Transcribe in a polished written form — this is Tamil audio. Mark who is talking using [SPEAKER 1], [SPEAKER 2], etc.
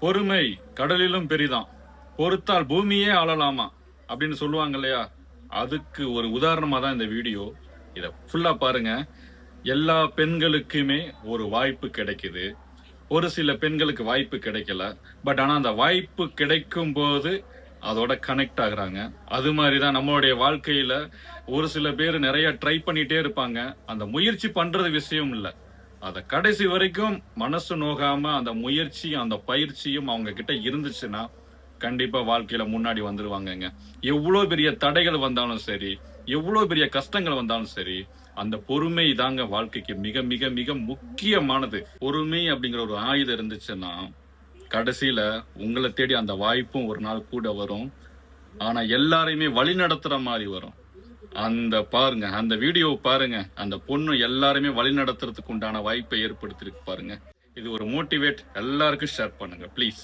[SPEAKER 1] பொறுமை கடலிலும் பெரிதான், பொறுத்தால் பூமியே ஆளலாமா அப்படின்னு சொல்லுவாங்க இல்லையா? அதுக்கு ஒரு உதாரணமா தான் இந்த வீடியோ. இத ஃபுல்லா பாருங்க. எல்லா பெண்களுக்குமே ஒரு வாய்ப்பு கிடைக்குது. ஒரு சில பெண்களுக்கு வாய்ப்பு கிடைக்கல. பட் ஆனா அந்த வாய்ப்பு கிடைக்கும் போது அதோட கனெக்ட் ஆகுறாங்க. அது மாதிரி தான் நம்மளுடைய வாழ்க்கையில ஒரு சில பேர் நிறைய ட்ரை பண்ணிட்டே இருப்பாங்க. அந்த முயற்சி பண்றது விஷயம் இல்ல. அத கடைசி வரைக்கும் மனசு நோகாம அந்த முயற்சி, அந்த பயிற்சியும் அவங்க கிட்ட இருந்துச்சுன்னா, கண்டிப்பா வாழ்க்கையில முன்னாடி வந்துருவாங்கங்க. எவ்ளோ பெரிய தடைகள் வந்தாலும் சரி, எவ்ளோ பெரிய கஷ்டங்கள் வந்தாலும் சரி, அந்த பொறுமை தாங்க வாழ்க்கைக்கு மிக மிக மிக முக்கியமானது. பொறுமை அப்படிங்கிற ஒரு ஆயுதம் இருந்துச்சுன்னா, கடைசியில உங்கள தேடி அந்த வாய்ப்பும் ஒரு நாள் கூட வரும். ஆனா எல்லாரையுமே வழிநடத்துற மாரி வரும். பாருங்க. அந்த வீடியோவ பாருங்க. அந்த பொண்ணு எல்லாருமே வழிநடத்துறதுக்கு உண்டான வாய்ப்பை ஏற்படுத்தியிருக்கு பாருங்க. இது ஒரு மோட்டிவேட் எல்லாருக்கும் ஷேர் பண்ணுங்க. ப்ளீஸ்.